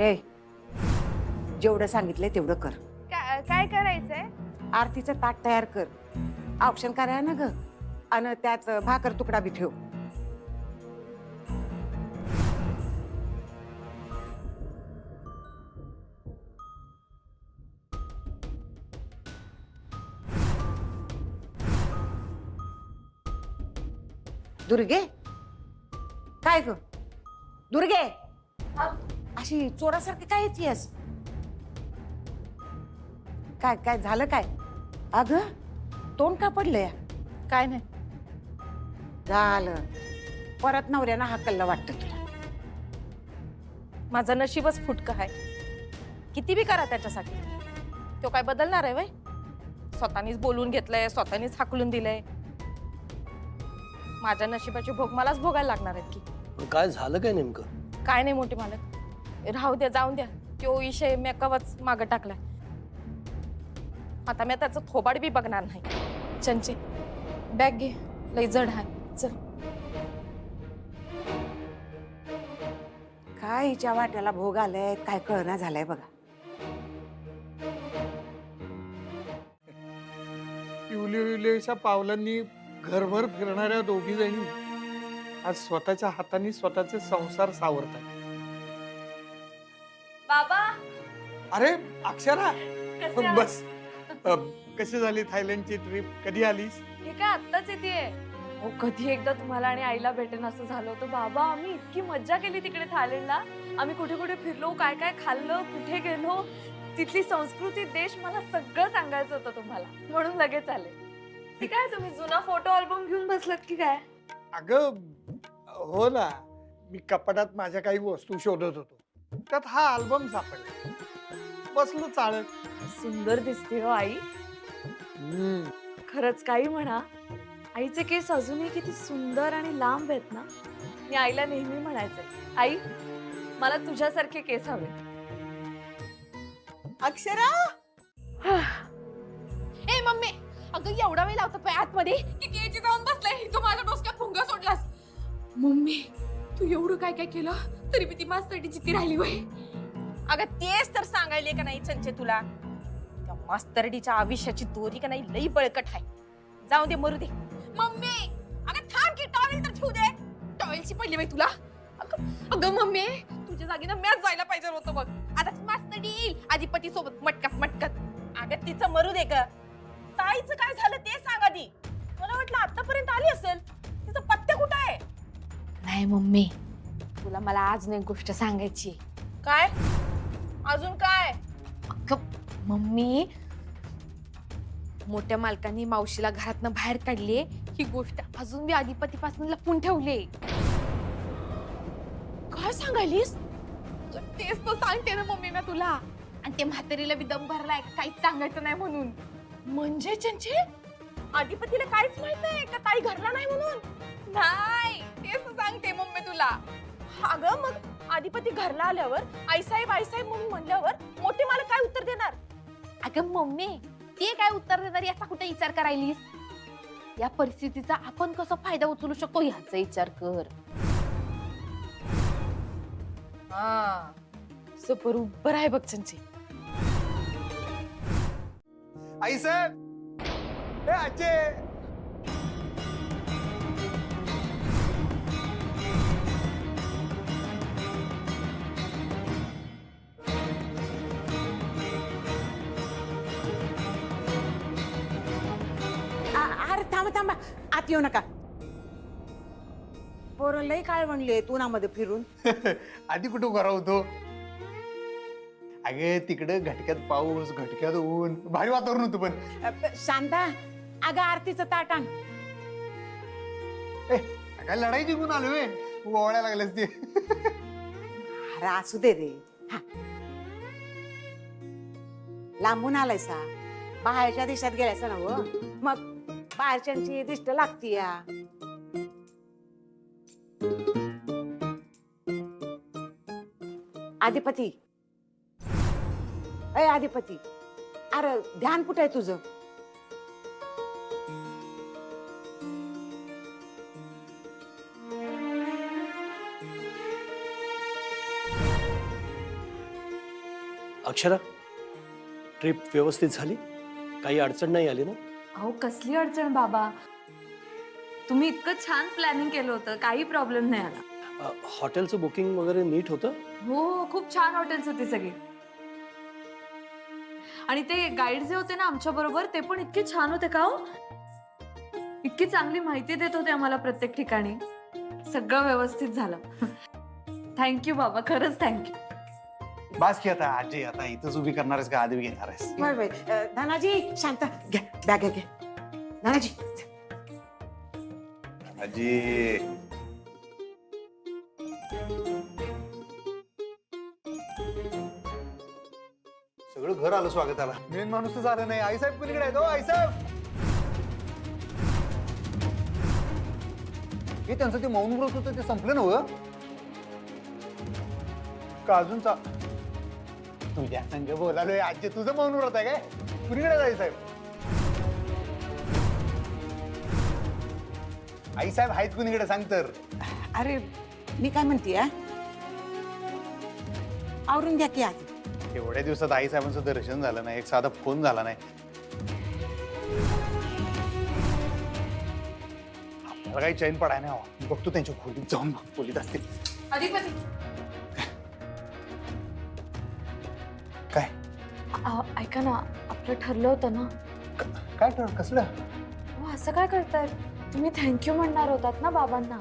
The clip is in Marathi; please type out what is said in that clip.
ए, जेवढं सांगितलंय तेवढं कर. काय करायचंय? आरतीचं ताट तयार कर. ऑप्शन कराय ना ग. आणि त्यात भाकर तुकडा बी ठेव. दुर्गे, काय ग दुर्गे, अशी चोरासारखी काय येतेस? काय काय झालं काय? अगं तोंड का पडलंय? काय नाही. झालं परत नवऱ्यानं हाकललं वाटतं तुला. माझं नशीबच फुटकं आहे. किती बी करा त्याच्यासाठी, तो काय बदलणार आहे वय? स्वतःनीच बोलून घेतलंय, स्वतःनीच हाकलून दिलंय. माझ्या नशिबाचे भोग मलाच भोगायला लागणार आहेत की. काय झालं काय नेमकं? काय नाही मोठी मालक, राहू द्या, जाऊन द्या. तो विषय मी कवच मागं टाकलाय. आता मी त्याचं थोबाड बी बघणार नाही. चंचे, बॅग घे, लई जड आहे. चल. काय हिच्या वाट्याला भोग आलाय काय कळना झालंय बघा. पिवल्या पावलांनी घरभर फिरणाऱ्या दोघी जणी आज स्वतःच्या हाताने स्वतःचे संसार सावरतात. बाबा, अरे अक्षरा, कसे आहात? बस. कशी झाली थायलंडची ट्रिप? कधी आलीस? हे काय आत्ताच येतेय? हो, कधी एकदा तुम्हाला आणि आईला भेटेन असं झालं होतं. बाबा, आम्ही इतकी मज्जा केली तिकडे थायलंडला. आम्ही कुठे कुठे फिरलो, काय काय खाल्लं, कुठे गेलो, तिथली संस्कृती, देश, मला सगळं सांगायचं होतं तुम्हाला, म्हणून लगेच आले. ठीक आहे, तुम्ही जुना फोटो अल्बम घेऊन बसलात की काय? अगं हो ना, मी कपाटात माझ्या काही वस्तू शोधत होतो, त्यात हा अल्बम सापडला. बसलो चाळत. सुंदर दिसते हो आई. खरंच काही म्हणा, आईचे केस अजूनही किती सुंदर आणि लांब आहेत ना. मी आईला नेहमी म्हणायचे, आई मला तुझ्यासारखे केस हवे. अक्षरा, ए मम्मी, अगं एवढा वेळ लावतो पाय आतमध्ये की केजी जाऊन बसलाय. तू माझ्या डोसक्यात फुंगा सोडलास. मम्मी, तू एवढं काय काय केलं तरी मी ती मास्तरडी चित्ती राहिली वय. अगं तेच तर सांगायले का नाही चंचे तुला, त्या मास्तरडीच्या आयुष्याची दोरी का नाही लई बळकट आहे. जाऊ दे, मरू दे. मम्मी, अगं थांब की, टॉवेल तर ठेवू दे. टॉवेलची पहिली बाई तुला. अगं मम्मी, तुझ्या जागी ना मॅच जायला पाहिजे होतं बघ. आता ती मास्तरडी येईल अधिपती सोबत मटकत मटकत. अगं तिचं मरू दे ग. ताईचं काय झालं ते सांग आधी. मला वाटलं आतापर्यंत आली असेल, तिचं पत्ते कुठं आहे? नाही मम्मी, तुला मला आज एक गोष्ट सांगायची. काय? अजून काय? अगं मम्मी, मोठ्या मालकांनी मावशीला घरातनं बाहेर काढले. ही गोष्ट अजून मी अधिपतीपासून लपून ठेवले. काय सांगायलीस? तेच तर सांगते ना मम्मी मी तुला. आणि ते म्हातारीला बी दम भरलाय काहीच सांगायचं नाही म्हणून. म्हणजे चंचे, अधिपतीला काहीच माहित नाही का ताई घरला नाही म्हणून? नाही, तेच सांगते मम्मी तुला. अगं मग अधिपती घरला आल्यावर आईसाहेब आईसाहेब म्हणून म्हणल्यावर मोठे मला काय उत्तर देणार? अगं मम्मी, ते काय उत्तर देणार याचा कुठे विचार करायलीस? या परिस्थितीचा आपण कसा फायदा उचलू शकतो याचा विचार कर. हा, बरोबर आहे बघ चंचे. आई साहेब, हे अजय. अरे थांबा थांबा, आत येऊ नका. पोरं लई काय म्हणले उन्हामध्ये फिरून. आधी कुठं बरा होतो? अगे तिकडे घटक्यात पाऊस, घटक्यात ऊन, भारी वातावरण होतं. पण शांता, अगं आरतीचं ताट आण. काय लढाई जिंकून आलोय, ओवाळ्या लागल्यास ते. अरे असू दे रे. हा. लांबून आलायसा, बाहेरच्या देशात गेलायसा ना व, मग बाहेरच्यांची दिष्ट लागती या. अधिपती, अय अधिपती, अरे ध्यान कुठे आहे तुझं? अक्षरा, ट्रिप व्यवस्थित झाली? काही अडचण नाही आली ना? अहो कसली अडचण बाबा, तुम्ही इतकं छान प्लॅनिंग केलं होतं, काही प्रॉब्लेम नाही आला. हॉटेलचं बुकिंग वगैरे नीट होतं? हो खूप छान हॉटेल्स होती सगळी. आणि ते गाईड जे होते ना आमच्या बरोबर ते पण इतके छान होते का हो, इतकी चांगली माहिती देत होते आम्हाला प्रत्येक ठिकाणी. सगळं व्यवस्थित झालं. थँक्यू बाबा, खरंच थँक्यू. बास की आता आजी, आता इथंच उभी करणार आहेस का आधी घेणार आहेस? होय होय धनाजी शांत घ्या, बॅग घ्या धनाजी. आजी सगळं घर आलं स्वागताला. मेन माणूस तर झालं नाही. आईसाहेब कुणीकडे आहेत? आईसाहेब, हे त्यांचं ते मौन व्रत होतं ते संपलं नव्ह का अजूनचा? तुझ्या संग बोलालोय आजी, तुझं मौन व्रत आहे काय? कुणीकडे आईसाहेब? आईसाहेब आहेत कुणीकडे सांग तर. अरे मी काय म्हणते आवरून घ्या की आधी. एवढ्या दिवसात आईसाहेबांचं दर्शन झालं नाही, एक साधा फोन झाला नाही. आपल्याला काही चैन पडाय नाही हवा. मी बघतो त्यांच्या खोलीत जाऊन बोलीत असतील. अधिपती काय ऐका ना, आपलं ठरलं होतं ना. काय कसलं? असं काय करताय तुम्ही? थँक्यू म्हणणार होतात ना बाबांना.